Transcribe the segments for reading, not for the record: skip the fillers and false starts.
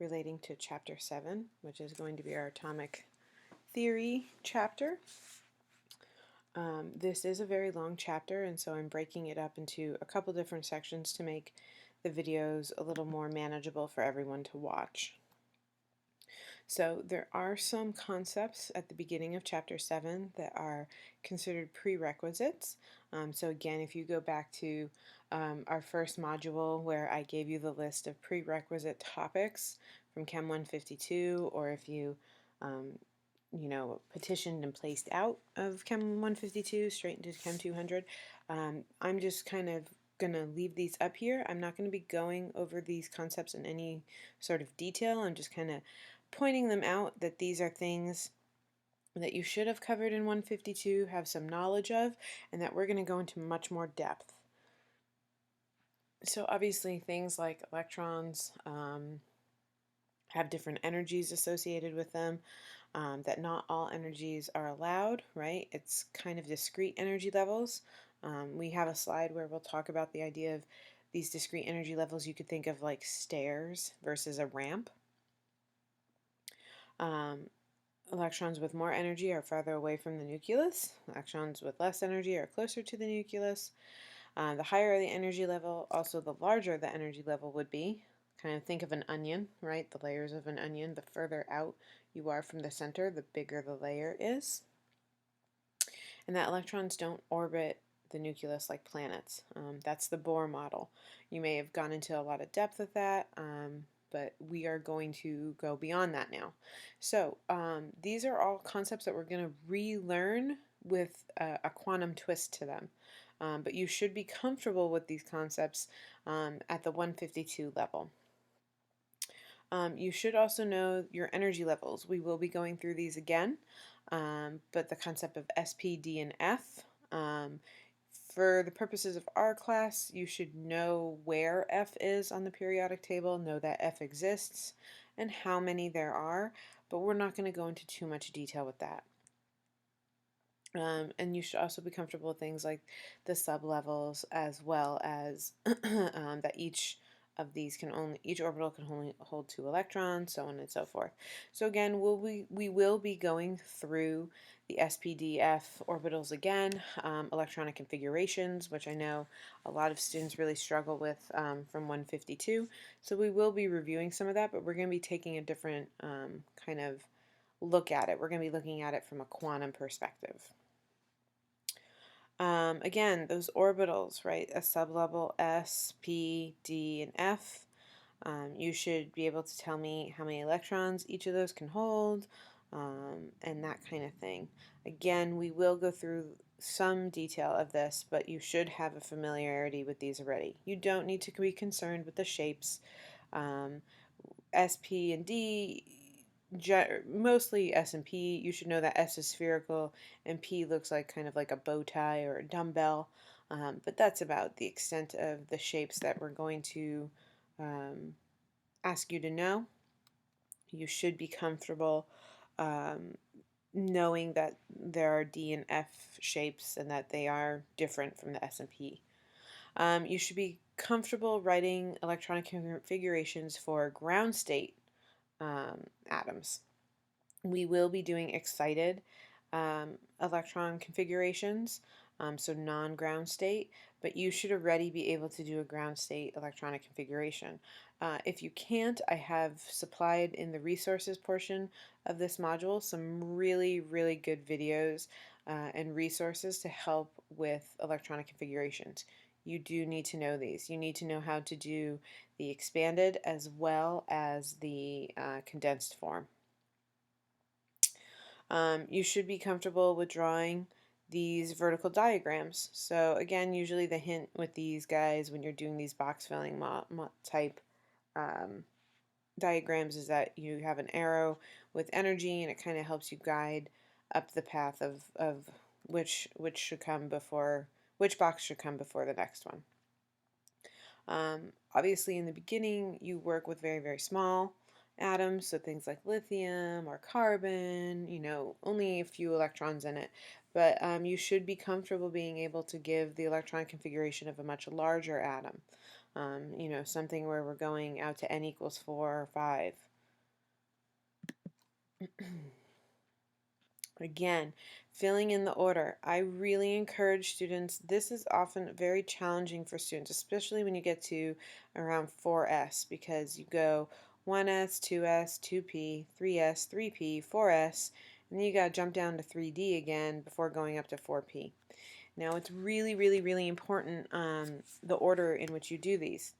relating to Chapter 7, which is going to be our atomic theory chapter. This is a very long chapter, and so I'm breaking it up into a couple different sections to make the videos a little more manageable for everyone to watch. So there are some concepts at the beginning of Chapter 7 that are considered prerequisites. So again, if you go back to our first module where I gave you the list of prerequisite topics from Chem 152, or if you petitioned and placed out of Chem 152 straight into Chem 200, I'm just kind of going to leave these up here. I'm not going to be going over these concepts in any sort of detail. I'm just kind of pointing them out that these are things that you should have covered in 152, have some knowledge of, and that we're going to go into much more depth. So obviously things like electrons have different energies associated with them, that not all energies are allowed, right? It's kind of discrete energy levels. We have a slide where we'll talk about the idea of these discrete energy levels. You could think of like stairs versus a ramp. Electrons with more energy are farther away from the nucleus. Electrons with less energy are closer to the nucleus. The higher the energy level, also the larger the energy level would be. Kind of think of an onion, right? The layers of an onion. The further out you are from the center, the bigger the layer is. And that electrons don't orbit the nucleus like planets. That's the Bohr model. You may have gone into a lot of depth with that, but we are going to go beyond that now. So these are all concepts that we're going to relearn with a quantum twist to them. But you should be comfortable with these concepts at the 152 level. You should also know your energy levels. We will be going through these again, but the concept of SP, D, and F. For the purposes of our class, you should know where F is on the periodic table, know that F exists, and how many there are, but we're not going to go into too much detail with that. And you should also be comfortable with things like the sublevels, as well as that each orbital can only hold 2 electrons, so on and so forth. So again, we will be going through the SPDF orbitals again, electronic configurations, which I know a lot of students really struggle with from 152. So we will be reviewing some of that, but we're going to be taking a different kind of look at it. We're going to be looking at it from a quantum perspective. Again, those orbitals, right? A sublevel S, P, D, and F. You should be able to tell me how many electrons each of those can hold, and that kind of thing. Again, we will go through some detail of this, but you should have a familiarity with these already. You don't need to be concerned with the shapes. S, P, and D, mostly S and P. You should know that S is spherical and P looks like kind of like a bow tie or a dumbbell, but that's about the extent of the shapes that we're going to ask you to know. You should be comfortable knowing that there are D and F shapes and that they are different from the S and P. You should be comfortable writing electronic configurations for ground state atoms. We will be doing excited electron configurations, so non-ground state, but you should already be able to do a ground state electronic configuration. If you can't, I have supplied in the resources portion of this module some really, really good videos and resources to help with electronic configurations. You do need to know these. You need to know how to do the expanded as well as the condensed form. You should be comfortable with drawing these vertical diagrams. So again, usually the hint with these guys when you're doing these box filling type diagrams is that you have an arrow with energy, and it kind of helps you guide up the path of which should come before, which box should come before the next one. Obviously in the beginning you work with very, very small atoms, so things like lithium or carbon, only a few electrons in it, but you should be comfortable being able to give the electron configuration of a much larger atom. You know, something where we're going out to n equals 4 or 5. Again, filling in the order. I really encourage students, this is often very challenging for students, especially when you get to around 4S, because you go 1S, 2S, 2P, 3S, 3P, 4S, and then you got to jump down to 3D again before going up to 4P. Now it's really, really, really important the order in which you do these.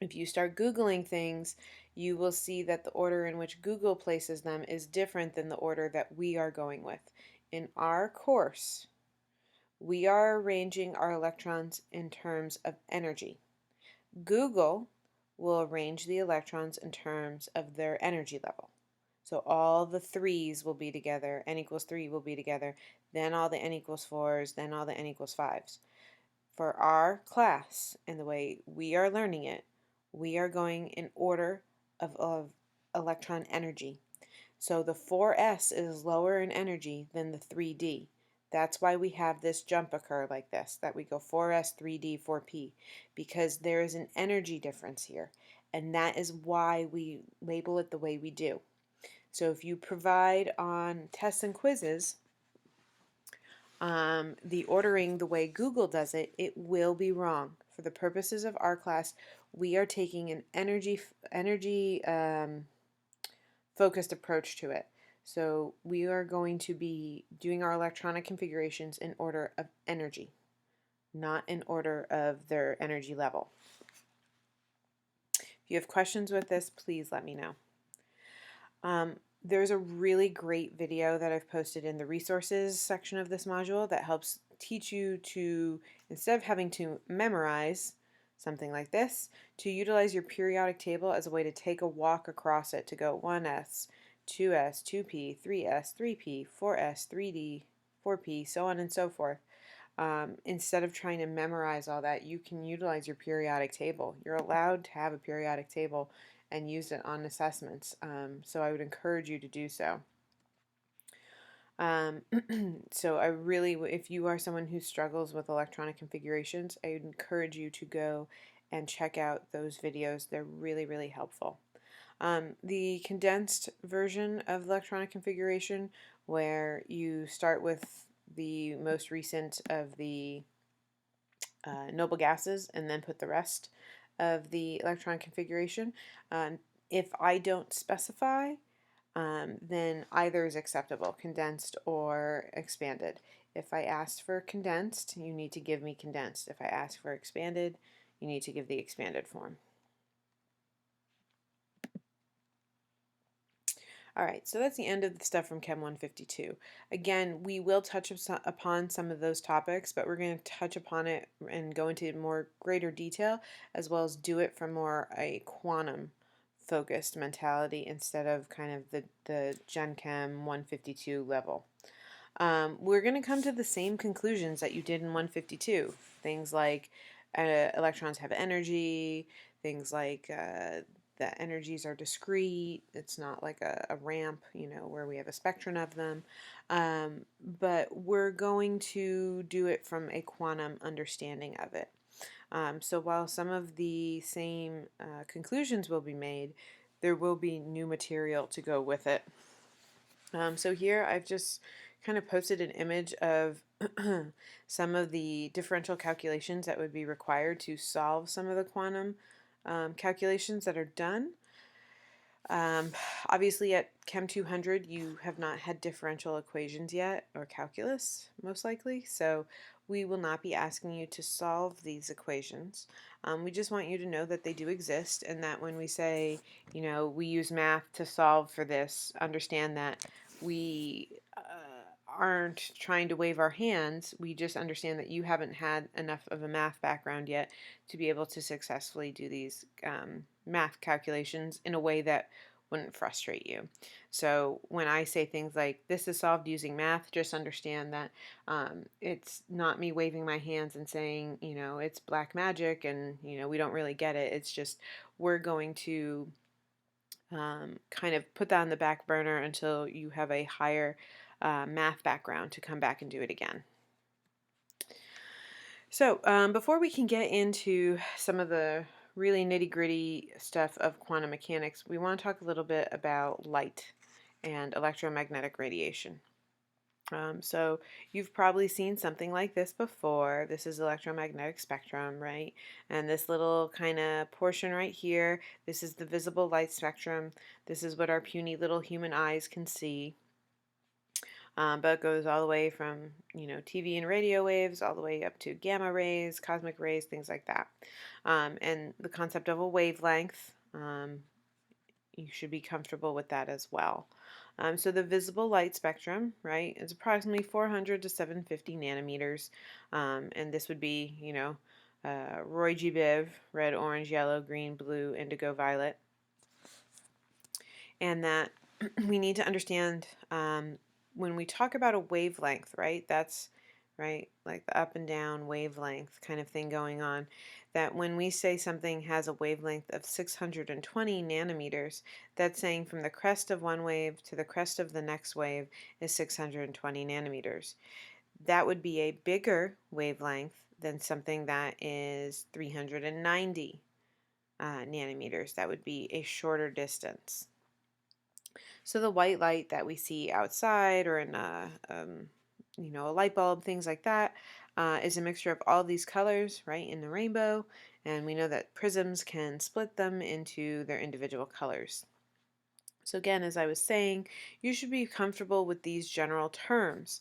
If you start Googling things, you will see that the order in which Google places them is different than the order that we are going with. In our course, we are arranging our electrons in terms of energy. Google will arrange the electrons in terms of their energy level. So all the 3's will be together, n equals 3 will be together, then all the n equals 4's, then all the n equals 5's. For our class and the way we are learning it, we are going in order of electron energy. So the 4s is lower in energy than the 3d. That's why we have this jump occur like this, that we go 4s, 3d, 4p, because there is an energy difference here, and that is why we label it the way we do. So if you provide on tests and quizzes the ordering the way Google does it, it will be wrong. For the purposes of our class, we are taking an energy focused approach to it. So we are going to be doing our electronic configurations in order of energy, not in order of their energy level. If you have questions with this, please let me know. There's a really great video that I've posted in the resources section of this module that helps teach you to, instead of having to memorize something like this, to utilize your periodic table as a way to take a walk across it to go 1s, 2s, 2p, 3s, 3p, 4s, 3d, 4p, so on and so forth. Instead of trying to memorize all that, you can utilize your periodic table. You're allowed to have a periodic table and use it on assessments, so I would encourage you to do so. So I really, if you are someone who struggles with electronic configurations, I would encourage you to go and check out those videos. They're really, really helpful. The condensed version of electronic configuration, where you start with the most recent of the noble gases and then put the rest of the electron configuration. If I don't specify, then either is acceptable, condensed or expanded. If I asked for condensed, you need to give me condensed. If I ask for expanded, you need to give the expanded form. Alright, so that's the end of the stuff from Chem 152. Again, we will touch upon some of those topics, but we're going to touch upon it and go into more greater detail, as well as do it from more a quantum focused mentality instead of kind of the Gen Chem 152 level. We're going to come to the same conclusions that you did in 152. Things like electrons have energy, things like the energies are discrete. It's not like a ramp, you know, where we have a spectrum of them. But we're going to do it from a quantum understanding of it. So while some of the same conclusions will be made, there will be new material to go with it. So here I've just kind of posted an image of some of the differential calculations that would be required to solve some of the quantum calculations that are done. Obviously at Chem 200 you have not had differential equations yet, or calculus most likely, so we will not be asking you to solve these equations. We just want you to know that they do exist, and that when we say, you know, we use math to solve for this, understand that we aren't trying to wave our hands. We just understand that you haven't had enough of a math background yet to be able to successfully do these math calculations in a way that wouldn't frustrate you. So when I say things like, this is solved using math, just understand that it's not me waving my hands and saying, you know, it's black magic and, you know, we don't really get it. It's just we're going to kind of put that on the back burner until you have a higher math background to come back and do it again. So before we can get into some of the really nitty-gritty stuff of quantum mechanics, we want to talk a little bit about light and electromagnetic radiation. So you've probably seen something like this before. This is electromagnetic spectrum, right? And this little kind of portion right here, this is the visible light spectrum. This is what our puny little human eyes can see. But it goes all the way from, TV and radio waves all the way up to gamma rays, cosmic rays, things like that. And the concept of a wavelength, you should be comfortable with that as well. So the visible light spectrum, right, is approximately 400 to 750 nanometers. And this would be, Roy G. Biv, red, orange, yellow, green, blue, indigo, violet. And that we need to understand when we talk about a wavelength, right, that's right, like the up and down wavelength kind of thing going on, that when we say something has a wavelength of 620 nanometers, that's saying from the crest of one wave to the crest of the next wave is 620 nanometers. That would be a bigger wavelength than something that is 390 nanometers. That would be a shorter distance. So the white light that we see outside or in a light bulb, things like that, is a mixture of all these colors, right, in the rainbow, and we know that prisms can split them into their individual colors. So again, as I was saying, you should be comfortable with these general terms.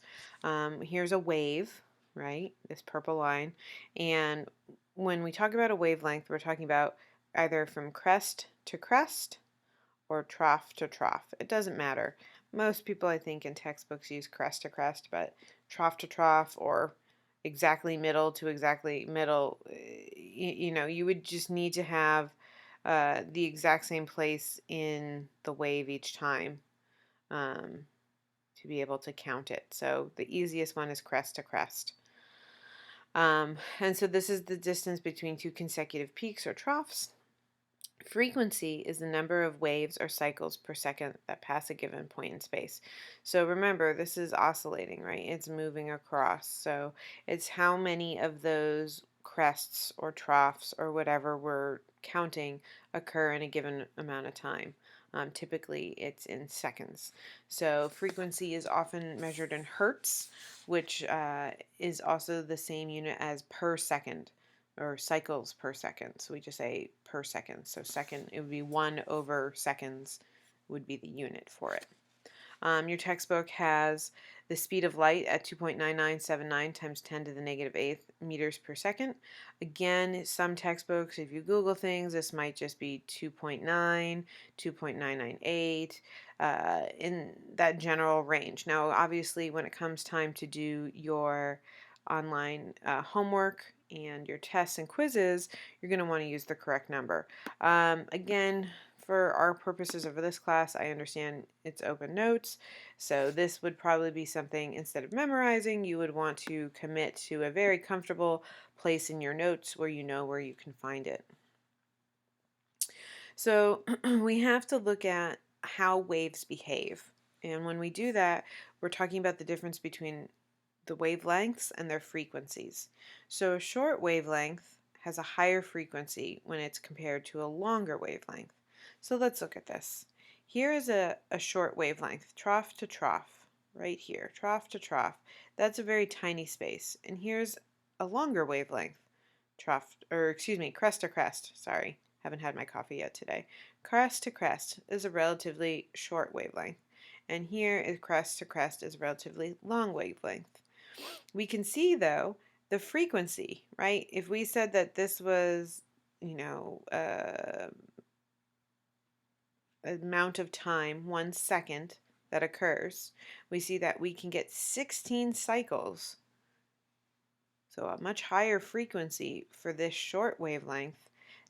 Here's a wave, right, this purple line, and when we talk about a wavelength, we're talking about either from crest to crest or trough to trough. It doesn't matter. Most people, I think, in textbooks use crest to crest, but trough to trough or exactly middle to exactly middle, you would just need to have the exact same place in the wave each time to be able to count it. So the easiest one is crest to crest. And so this is the distance between two consecutive peaks or troughs. Frequency is the number of waves or cycles per second that pass a given point in space. So remember, this is oscillating, right? It's moving across. So it's how many of those crests or troughs or whatever we're counting occur in a given amount of time. Typically, it's in seconds. So frequency is often measured in hertz, which is also the same unit as per second, or cycles per second. So we just say per second. So second, it would be 1 over seconds would be the unit for it. Your textbook has the speed of light at 2.9979 times 10 to the negative 8th meters per second. Again, some textbooks, if you Google things, this might just be 2.9, 2.998, in that general range. Now, obviously, when it comes time to do your online homework and your tests and quizzes, you're going to want to use the correct number. Again, for our purposes of this class, I understand it's open notes, so this would probably be something, instead of memorizing, you would want to commit to a very comfortable place in your notes where you know where you can find it. So we have to look at how waves behave, and when we do that, we're talking about the difference between the wavelengths and their frequencies. So a short wavelength has a higher frequency when it's compared to a longer wavelength. So let's look at this. Here is a short wavelength, trough to trough, right here, trough to trough. That's a very tiny space. And here's a longer wavelength, crest to crest, sorry, haven't had my coffee yet today. Crest to crest is a relatively short wavelength. And here is crest to crest is a relatively long wavelength. We can see, though, the frequency, right? If we said that this was, amount of time, 1 second that occurs, we see that we can get 16 cycles. So a much higher frequency for this short wavelength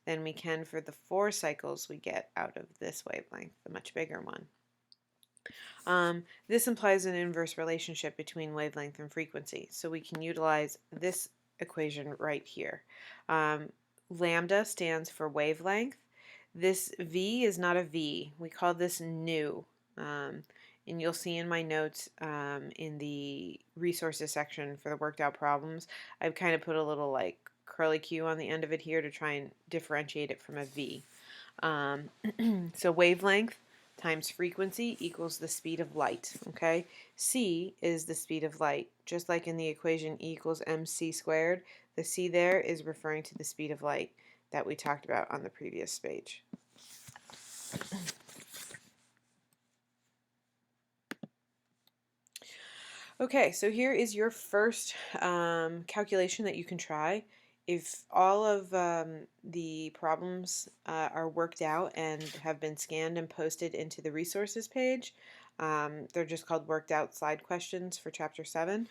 than we can for the 4 cycles we get out of this wavelength, the much bigger one. This implies an inverse relationship between wavelength and frequency, so we can utilize this equation right here. Lambda stands for wavelength. This V is not a V. We call this nu. And you'll see in my notes in the resources section for the worked out problems, I've kind of put a little like curly Q on the end of it here to try and differentiate it from a V. So wavelength times frequency equals the speed of light, okay? C is the speed of light. Just like in the equation E equals mc squared, the C there is referring to the speed of light that we talked about on the previous page. Okay, so here is your first calculation that you can try. If all of the problems are worked out and have been scanned and posted into the resources page, they're just called worked out slide questions for chapter 7.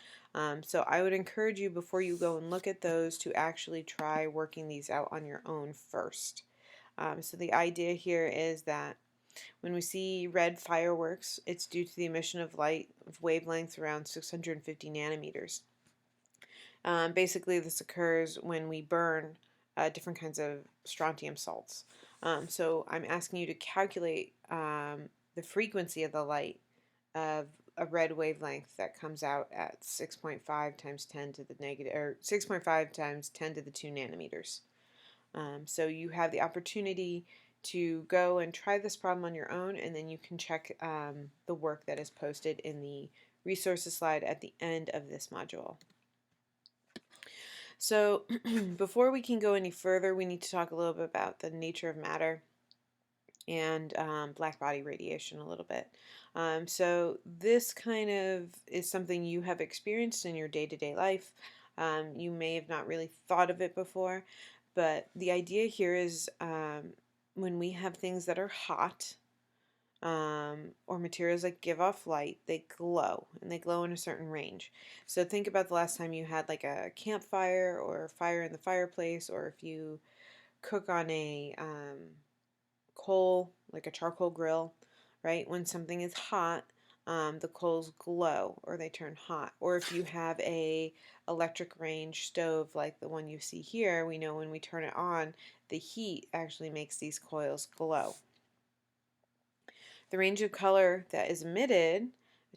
So I would encourage you before you go and look at those to actually try working these out on your own first. So the idea here is that when we see red fireworks, it's due to the emission of light of wavelengths around 650 nanometers. Basically, this occurs when we burn different kinds of strontium salts. So I'm asking you to calculate the frequency of the light of a red wavelength that comes out at 6.5 times 10 to the negative, or 6.5 times 10 to the 2 nanometers. So you have the opportunity to go and try this problem on your own, and then you can check the work that is posted in the resources slide at the end of this module. So before we can go any further, we need to talk a little bit about the nature of matter and black body radiation a little bit. So this kind of is something you have experienced in your day-to-day life. You may have not really thought of it before, but the idea here is when we have things that are hot or materials that give off light, they glow, and they glow in a certain range. So think about the last time you had like a campfire or a fire in the fireplace, or if you cook on a coal, like a charcoal grill, right? When something is hot, the coals glow or they turn hot. Or if you have a electric range stove like the one you see here, we know when we turn it on, the heat actually makes these coils glow. The range of color that is emitted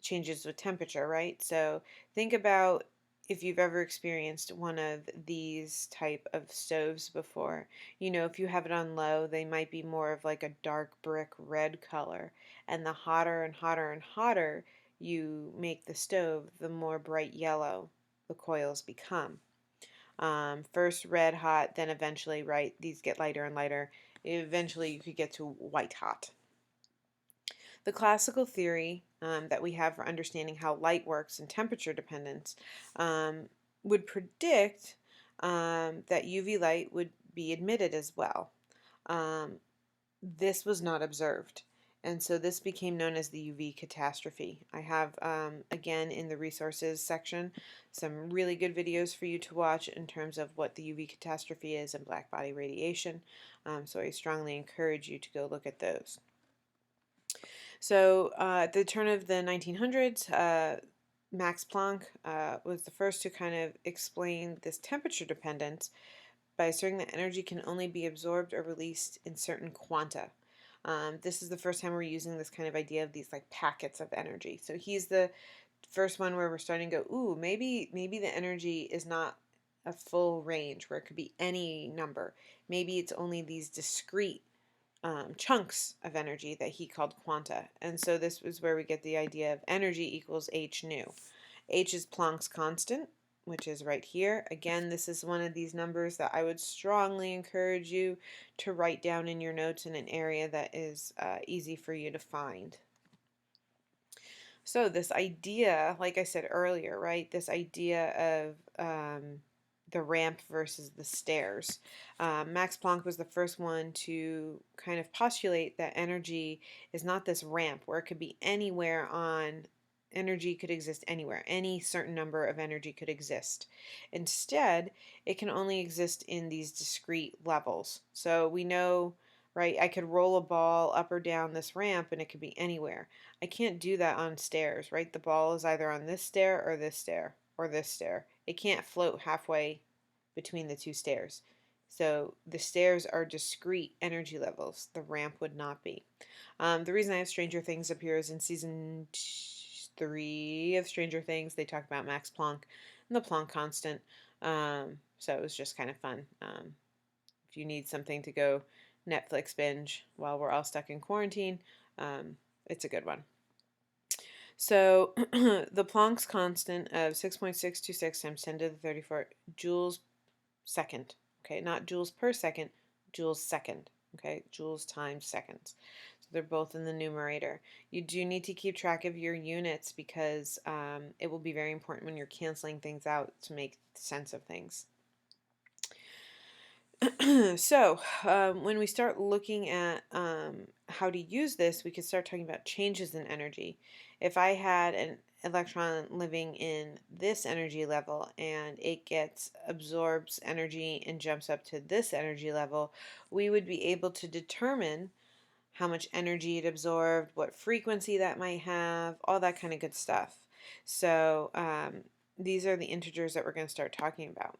changes with temperature, right? So think about if you've ever experienced one of these type of stoves before. You know, if you have it on low, they might be more of like a dark brick red color. And the hotter and hotter and hotter you make the stove, the more bright yellow the coils become. First red hot, then eventually, right, these get lighter and lighter. Eventually you could get to white hot. The classical theory that we have for understanding how light works and temperature dependence would predict that UV light would be emitted as well. This was not observed, and so this became known as the UV catastrophe. I have, again, in the resources section, some really good videos for you to watch in terms of what the UV catastrophe is and black body radiation, so I strongly encourage you to go look at those. So at the turn of the 1900s, Max Planck was the first to kind of explain this temperature dependence by asserting that energy can only be absorbed or released in certain quanta. This is the first time we're using this kind of idea of these like packets of energy. So he's the first one where we're starting to go, ooh, maybe the energy is not a full range where it could be any number. Maybe it's only these discrete chunks of energy that he called quanta. And so this was where we get the idea of energy equals h nu. H is Planck's constant, which is right here. Again, this is one of these numbers that I would strongly encourage you to write down in your notes in an area that is easy for you to find. So this idea, like I said earlier, right, this idea of the ramp versus the stairs. Max Planck was the first one to kind of postulate that energy is not this ramp where it could be anywhere on, energy could exist anywhere. Any certain number of energy could exist. Instead, it can only exist in these discrete levels. So we know, right, I could roll a ball up or down this ramp and it could be anywhere. I can't do that on stairs, right? The ball is either on this stair or this stair or this stair. It can't float halfway between the two stairs. So the stairs are discrete energy levels. The ramp would not be. The reason I have Stranger Things up here is in season 3 of Stranger Things, they talk about Max Planck and the Planck constant. So it was just kind of fun. If you need something to go Netflix binge while we're all stuck in quarantine, it's a good one. So the Planck's constant of 6.626 times 10 to the 34 joules second. Okay, not joules per second, joules second. Okay, joules times seconds. So they're both in the numerator. You do need to keep track of your units because it will be very important when you're canceling things out to make sense of things. So when we start looking at how to use this, we could start talking about changes in energy. If I had an electron living in this energy level and it absorbs energy and jumps up to this energy level, we would be able to determine how much energy it absorbed, what frequency that might have, all that kind of good stuff. So these are the integers that we're going to start talking about.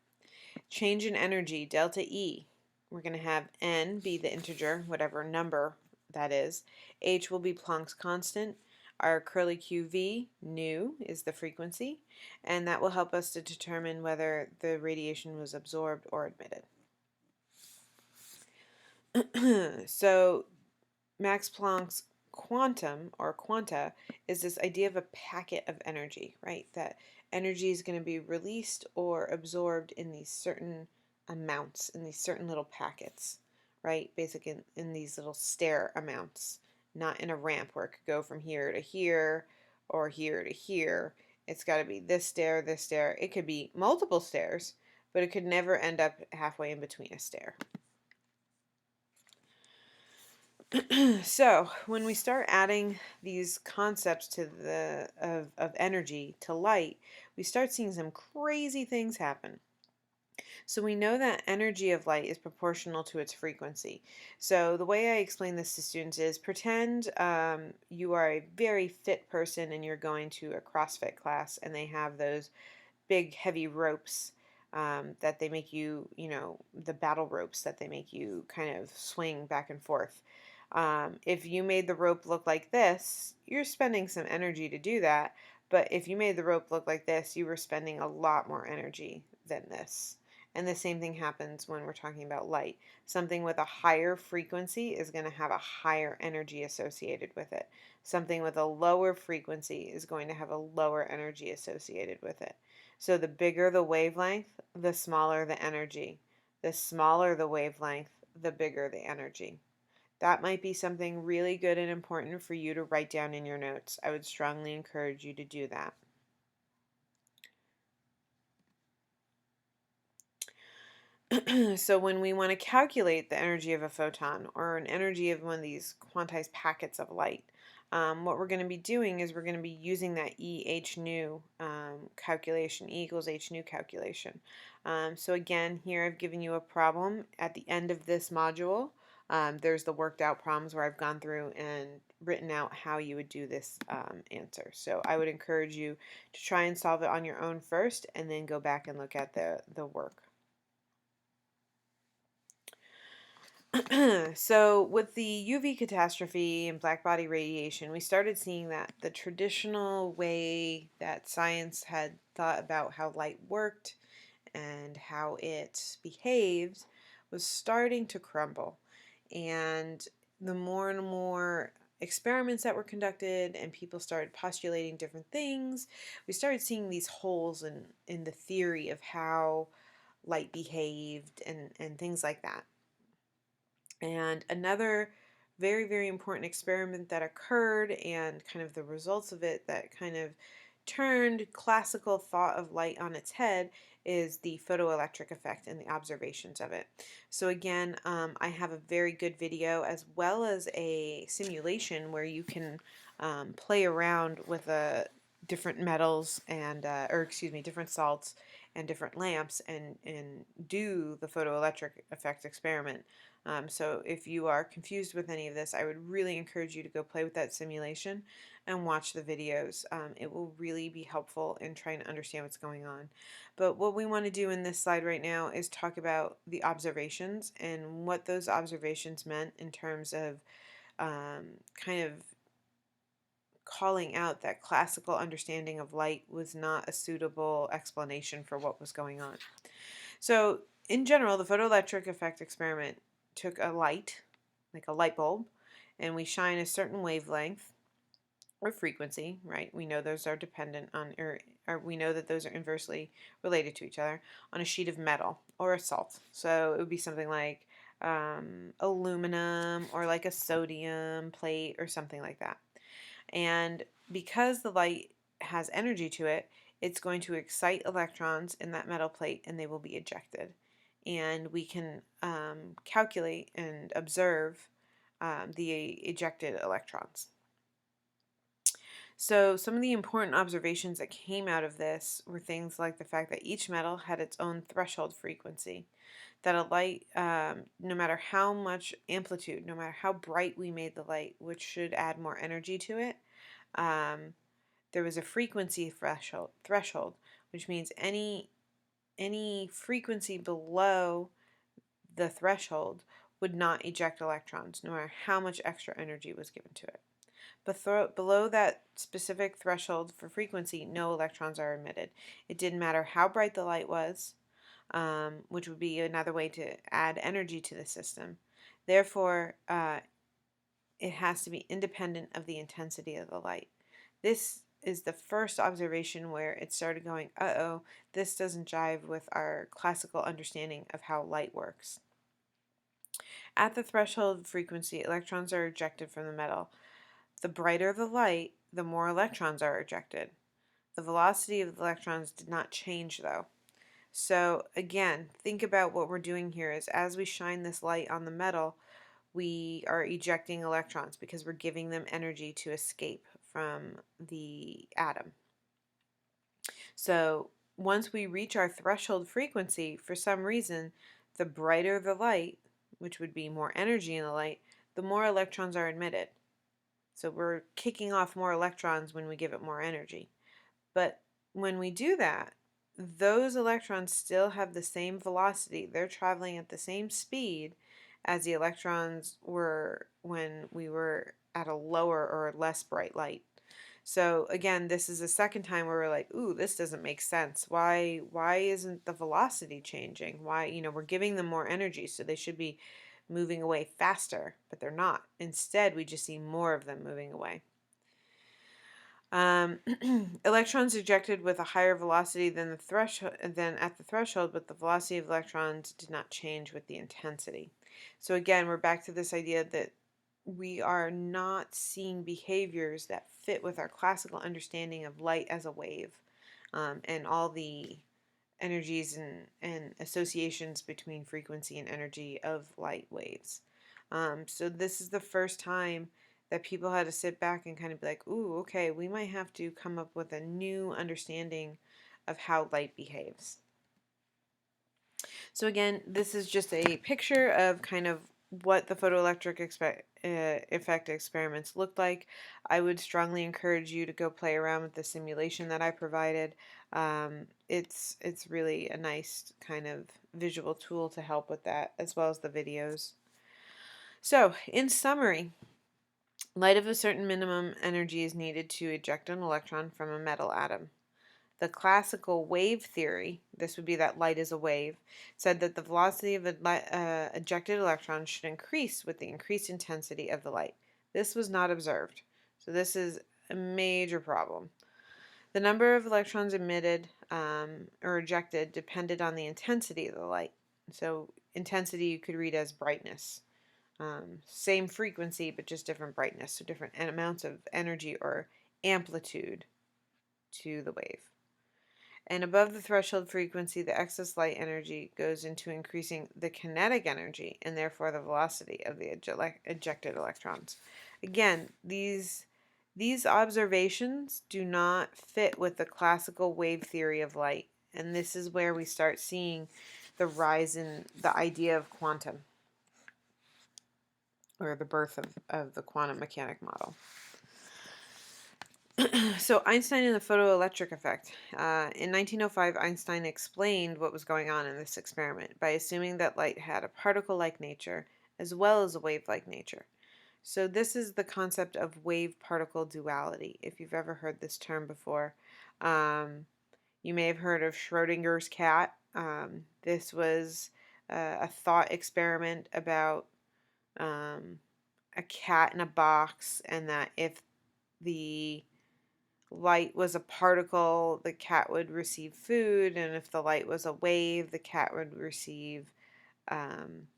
Change in energy, delta E. We're going to have N be the integer, whatever number that is. H will be Planck's constant. Our curly QV, nu, is the frequency, and that will help us to determine whether the radiation was absorbed or emitted. So Max Planck's quantum, or quanta, is this idea of a packet of energy, right? That energy is going to be released or absorbed in these certain amounts, in these certain little packets, right? Basically in these little stair amounts, not in a ramp where it could go from here to here or here to here. It's got to be this stair, this stair. It could be multiple stairs, but it could never end up halfway in between a stair. So when we start adding these concepts to of energy to light, we start seeing some crazy things happen. So we know that energy of light is proportional to its frequency. So the way I explain this to students is pretend you are a very fit person and you're going to a CrossFit class and they have those big heavy ropes that they make you, the battle ropes that they make you kind of swing back and forth. If you made the rope look like this, you're spending some energy to do that. But if you made the rope look like this, you were spending a lot more energy than this. And the same thing happens when we're talking about light. Something with a higher frequency is going to have a higher energy associated with it. Something with a lower frequency is going to have a lower energy associated with it. So the bigger the wavelength, the smaller the energy. The smaller the wavelength, the bigger the energy. That might be something really good and important for you to write down in your notes. I would strongly encourage you to do that. So when we want to calculate the energy of a photon or an energy of one of these quantized packets of light, what we're going to be doing is we're going to be using that EH nu calculation, E equals H nu calculation. So again, here I've given you a problem at the end of this module. There's the worked out problems where I've gone through and written out how you would do this answer. So I would encourage you to try and solve it on your own first and then go back and look at the work. So with the UV catastrophe and black body radiation, we started seeing that the traditional way that science had thought about how light worked and how it behaved was starting to crumble. And the more and more experiments that were conducted and people started postulating different things, we started seeing these holes in the theory of how light behaved and things like that. And another very, very important experiment that occurred and kind of the results of it that kind of turned classical thought of light on its head is the photoelectric effect and the observations of it. So again, I have a very good video as well as a simulation where you can play around with different metals and, different salts and different lamps and do the photoelectric effect experiment. So if you are confused with any of this, I would really encourage you to go play with that simulation and watch the videos. It will really be helpful in trying to understand what's going on. But what we want to do in this slide right now is talk about the observations and what those observations meant in terms of kind of calling out that classical understanding of light was not a suitable explanation for what was going on. So in general, the photoelectric effect experiment took a light, like a light bulb, and we shine a certain wavelength or frequency, right? We know those are dependent on, or we know that those are inversely related to each other, on a sheet of metal or a salt. So it would be something like aluminum or like a sodium plate or something like that. And because the light has energy to it, it's going to excite electrons in that metal plate and they will be ejected. And we can calculate and observe the ejected electrons. So some of the important observations that came out of this were things like the fact that each metal had its own threshold frequency, that a light, no matter how much amplitude, no matter how bright we made the light, which should add more energy to it, um, there was a frequency threshold, which means any frequency below the threshold would not eject electrons, no matter how much extra energy was given to it. But below that specific threshold for frequency, no electrons are emitted. It didn't matter how bright the light was, which would be another way to add energy to the system. Therefore, it has to be independent of the intensity of the light. This is the first observation where it started going, uh-oh, this doesn't jive with our classical understanding of how light works. At the threshold frequency, electrons are ejected from the metal. The brighter the light, the more electrons are ejected. The velocity of the electrons did not change though. So again, think about what we're doing here is as we shine this light on the metal, we are ejecting electrons because we're giving them energy to escape from the atom. So once we reach our threshold frequency, for some reason, the brighter the light, which would be more energy in the light, the more electrons are emitted. So we're kicking off more electrons when we give it more energy. But when we do that, those electrons still have the same velocity. They're traveling at the same speed as the electrons were when we were at a lower or less bright light. So again, this is the second time where we're like, ooh, this doesn't make sense. Why isn't the velocity changing? Why, we're giving them more energy, so they should be moving away faster, but they're not. Instead, we just see more of them moving away. Electrons ejected with a higher velocity than at the threshold, but the velocity of electrons did not change with the intensity. So again, we're back to this idea that we are not seeing behaviors that fit with our classical understanding of light as a wave, and all the energies and associations between frequency and energy of light waves. So this is the first time that people had to sit back and kind of be like, ooh, okay, we might have to come up with a new understanding of how light behaves. So again, this is just a picture of kind of what the photoelectric effect experiments looked like. I would strongly encourage you to go play around with the simulation that I provided. It's really a nice kind of visual tool to help with that, as well as the videos. So, in summary, light of a certain minimum energy is needed to eject an electron from a metal atom. The classical wave theory, this would be that light is a wave, said that the velocity of an ejected electron should increase with the increased intensity of the light. This was not observed, so this is a major problem. The number of electrons emitted or ejected depended on the intensity of the light. So intensity you could read as brightness. Same frequency, but just different brightness, so different amounts of energy or amplitude to the wave. And above the threshold frequency, the excess light energy goes into increasing the kinetic energy and therefore the velocity of the ejected electrons. Again, these observations do not fit with the classical wave theory of light. And this is where we start seeing the rise in the idea of quantum, or the birth of the quantum mechanic model. So Einstein and the photoelectric effect. In 1905, Einstein explained what was going on in this experiment by assuming that light had a particle-like nature as well as a wave-like nature. So this is the concept of wave-particle duality, if you've ever heard this term before. You may have heard of Schrodinger's cat. This was a thought experiment about a cat in a box, and that if the light was a particle, the cat would receive food, and if the light was a wave, the cat would receive um,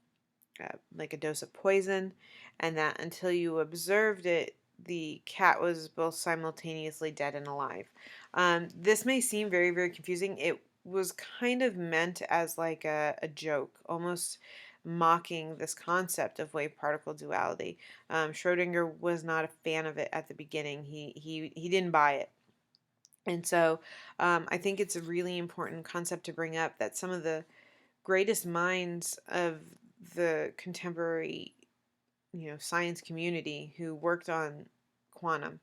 like a dose of poison, and that until you observed it, the cat was both simultaneously dead and alive. This may seem very, very confusing. It was kind of meant as like a joke, almost mocking this concept of wave particle duality. Schrodinger was not a fan of it at the beginning. He didn't buy it. And so I think it's a really important concept to bring up, that some of the greatest minds of the contemporary, science community who worked on quantum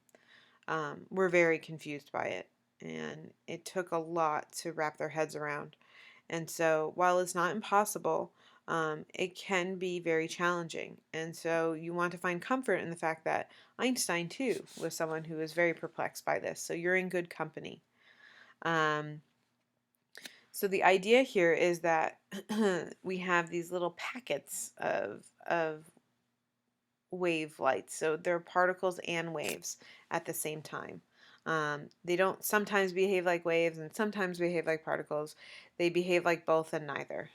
were very confused by it. And it took a lot to wrap their heads around. And so while it's not impossible, it can be very challenging. And so you want to find comfort in the fact that Einstein, too, was someone who was very perplexed by this. So you're in good company. Um, so the idea here is that we have these little packets of wave lights. So they're particles and waves at the same time. They don't sometimes behave like waves and sometimes behave like particles. They behave like both and neither.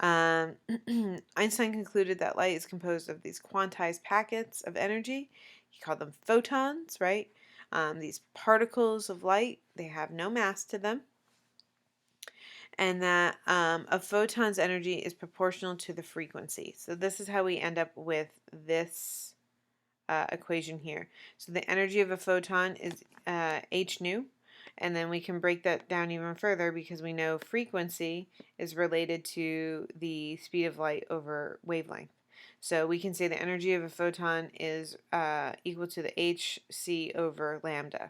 Einstein concluded that light is composed of these quantized packets of energy. He called them photons, right? These particles of light, they have no mass to them. And that a photon's energy is proportional to the frequency. So this is how we end up with this equation here. So the energy of a photon is h nu, and then we can break that down even further because we know frequency is related to the speed of light over wavelength. So we can say the energy of a photon is equal to the hc over lambda.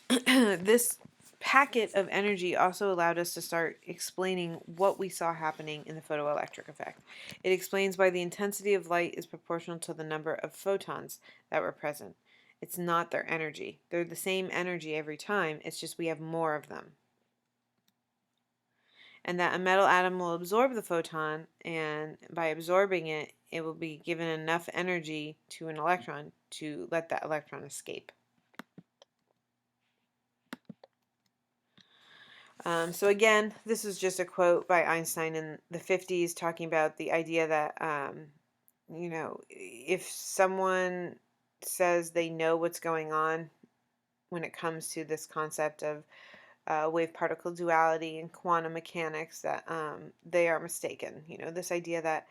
This packet of energy also allowed us to start explaining what we saw happening in the photoelectric effect. It explains why the intensity of light is proportional to the number of photons that were present. It's not their energy. They're the same energy every time, it's just we have more of them. And that a metal atom will absorb the photon, and by absorbing it, it will be given enough energy to an electron to let that electron escape. So again, this is just a quote by Einstein in the 50s talking about the idea that, if someone says they know what's going on when it comes to this concept of wave-particle duality and quantum mechanics, that they are mistaken. This idea that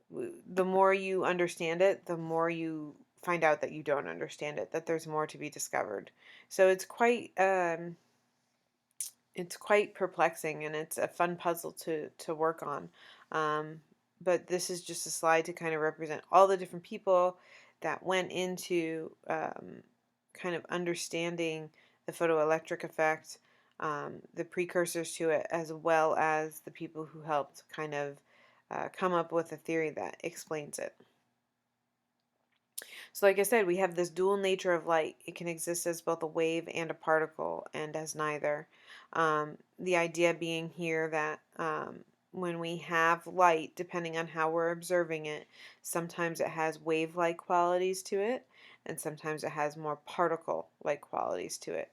the more you understand it, the more you find out that you don't understand it, that there's more to be discovered. So it's quite perplexing, and it's a fun puzzle to work on. But this is just a slide to kind of represent all the different people that went into kind of understanding the photoelectric effect, the precursors to it, as well as the people who helped kind of come up with a theory that explains it. So like I said, we have this dual nature of light. It can exist as both a wave and a particle, and as neither. The idea being here that when we have light, depending on how we're observing it, sometimes it has wave-like qualities to it, and sometimes it has more particle-like qualities to it.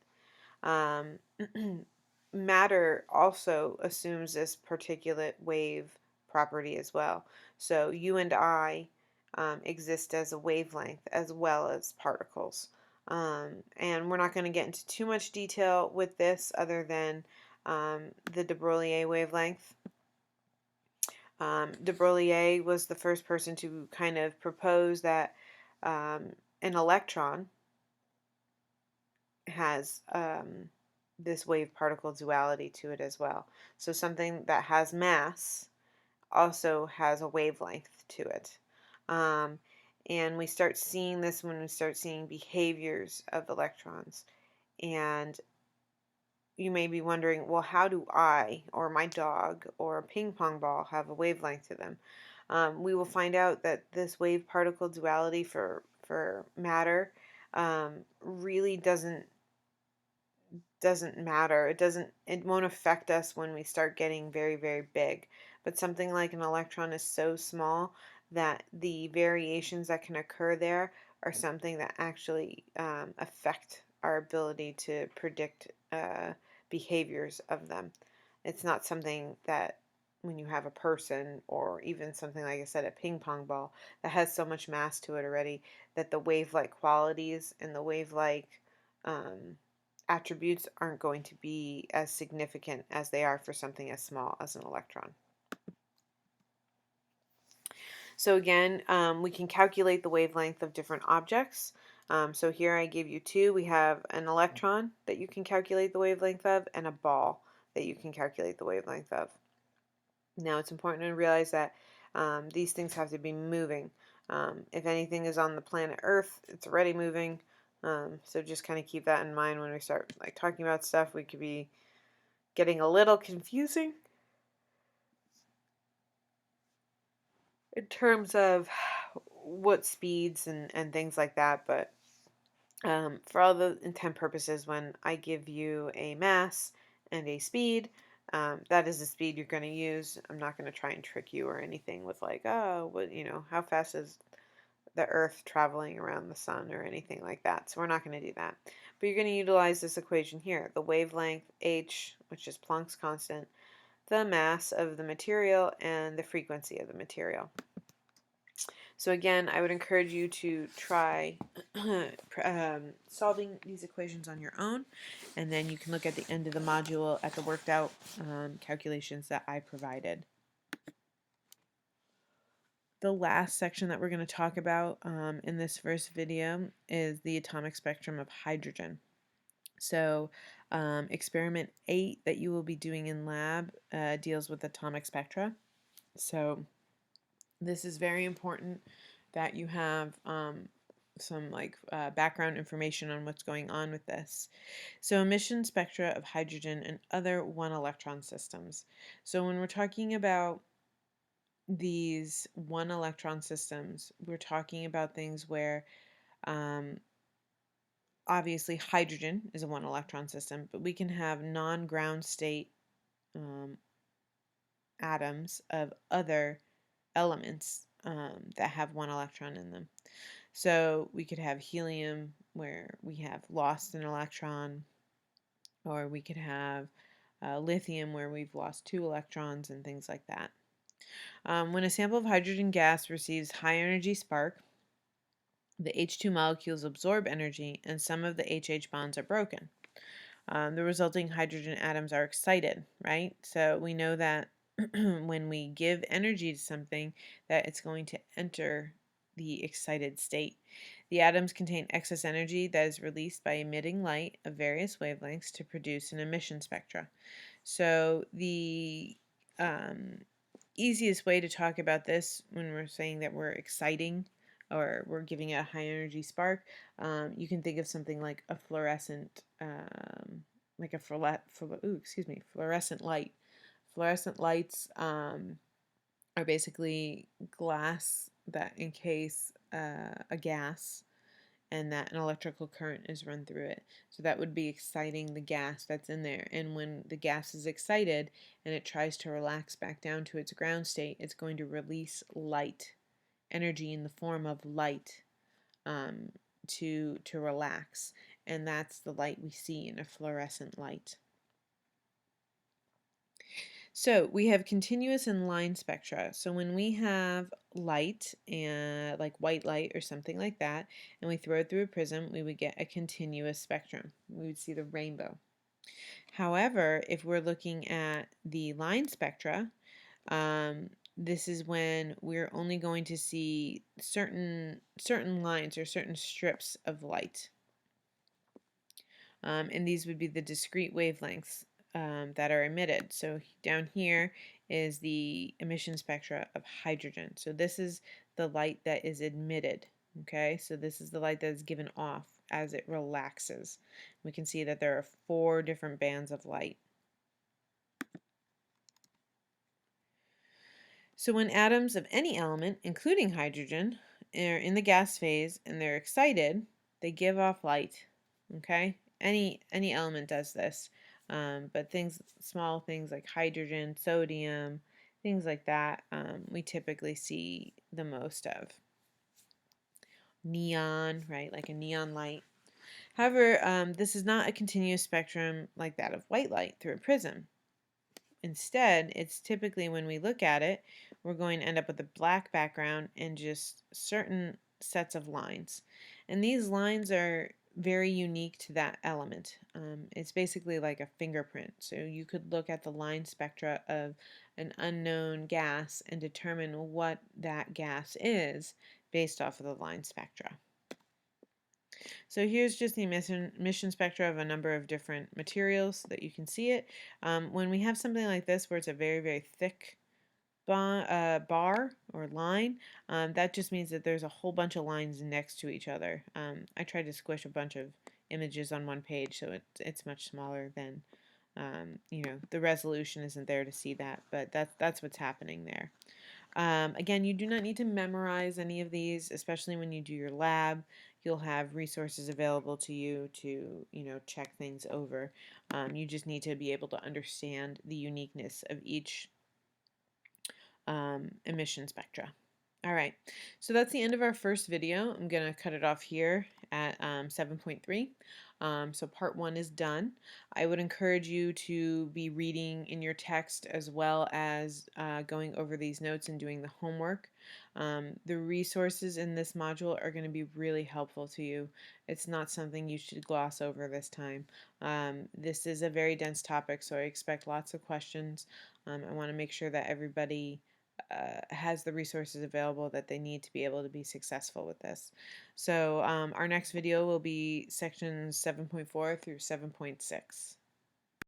Matter also assumes this particulate wave property as well. So you and I exist as a wavelength as well as particles. And we're not going to get into too much detail with this other than the de Broglie wavelength. De Broglie was the first person to kind of propose that an electron has this wave-particle duality to it as well. So something that has mass also has a wavelength to it. And we start seeing this when we start seeing behaviors of electrons. And you may be wondering, well, how do I, or my dog, or a ping pong ball have a wavelength to them? We will find out that this wave-particle duality for matter really doesn't doesn't matter. It won't affect us when we start getting very, very big. But something like an electron is so small that the variations that can occur there are something that actually affect our ability to predict behaviors of them. It's not something that when you have a person or even something like I said, a ping pong ball that has so much mass to it already that the wave-like qualities and the wave-like um, attributes aren't going to be as significant as they are for something as small as an electron. So again, we can calculate the wavelength of different objects. So here I give you two. We have an electron that you can calculate the wavelength of and a ball that you can calculate the wavelength of. Now it's important to realize that these things have to be moving. If anything is on the planet Earth, it's already moving. So just kind of keep that in mind when we start like talking about stuff. We could be getting a little confusing in terms of what speeds and things like that. But for all the intent purposes, when I give you a mass and a speed, that is the speed you're going to use. I'm not going to try and trick you or anything with like, oh, what, how fast is the Earth traveling around the sun or anything like that. So we're not going to do that. But you're going to utilize this equation here, the wavelength h, which is Planck's constant, the mass of the material, and the frequency of the material. So again, I would encourage you to try solving these equations on your own, and then you can look at the end of the module at the worked out calculations that I provided. The last section that we're going to talk about in this first video is the atomic spectrum of hydrogen. So experiment 8 that you will be doing in lab deals with atomic spectra. So this is very important that you have some background information on what's going on with this. So emission spectra of hydrogen and other one-electron systems. So when we're talking about these one-electron systems, we're talking about things where obviously hydrogen is a one-electron system, but we can have non-ground state atoms of other elements that have one electron in them. So we could have helium where we have lost an electron, or we could have lithium where we've lost 2 electrons and things like that. When a sample of hydrogen gas receives high energy spark, the H2 molecules absorb energy and some of the HH bonds are broken. The resulting hydrogen atoms are excited, right? So we know that when we give energy to something, that it's going to enter the excited state. The atoms contain excess energy that is released by emitting light of various wavelengths to produce an emission spectra. So the easiest way to talk about this when we're saying that we're exciting or we're giving it a high energy spark, you can think of something like a fluorescent, fluorescent light. Fluorescent lights are basically glass that encase a gas and that an electrical current is run through it. So that would be exciting the gas that's in there. And when the gas is excited and it tries to relax back down to its ground state, it's going to release light, energy in the form of light to relax. And that's the light we see in a fluorescent light. So we have continuous and line spectra. So when we have light, and like white light or something like that, and we throw it through a prism, we would get a continuous spectrum. We would see the rainbow. However, if we're looking at the line spectra, this is when we're only going to see certain lines or certain strips of light. And these would be the discrete wavelengths that are emitted. So down here is the emission spectra of hydrogen. So this is the light that is emitted. Okay, so this is the light that is given off as it relaxes. We can see that there are 4 different bands of light. So when atoms of any element, including hydrogen, are in the gas phase and they're excited, they give off light. Okay, any element does this, but small things like hydrogen, sodium, things like that, we typically see the most of. Neon, right, like a neon light. However, this is not a continuous spectrum like that of white light through a prism. Instead, it's typically when we look at it, we're going to end up with a black background and just certain sets of lines. And these lines are very unique to that element. It's basically like a fingerprint. So you could look at the line spectra of an unknown gas and determine what that gas is based off of the line spectra. So here's just the emission spectra of a number of different materials so that you can see it. When we have something like this where it's a very, very thick bar or line, that just means that there's a whole bunch of lines next to each other. I tried to squish a bunch of images on one page, so it's much smaller than, the resolution isn't there to see that, but that's what's happening there. Again, you do not need to memorize any of these, especially when you do your lab. You'll have resources available to you to, check things over. You just need to be able to understand the uniqueness of each emission spectra. All right, so that's the end of our first video. I'm going to cut it off here at 7.3. So part 1 is done. I would encourage you to be reading in your text as well as going over these notes and doing the homework. The resources in this module are going to be really helpful to you. It's not something you should gloss over this time. This is a very dense topic, so I expect lots of questions. I want to make sure that everybody has the resources available that they need to be able to be successful with this. So our next video will be sections 7.4 through 7.6.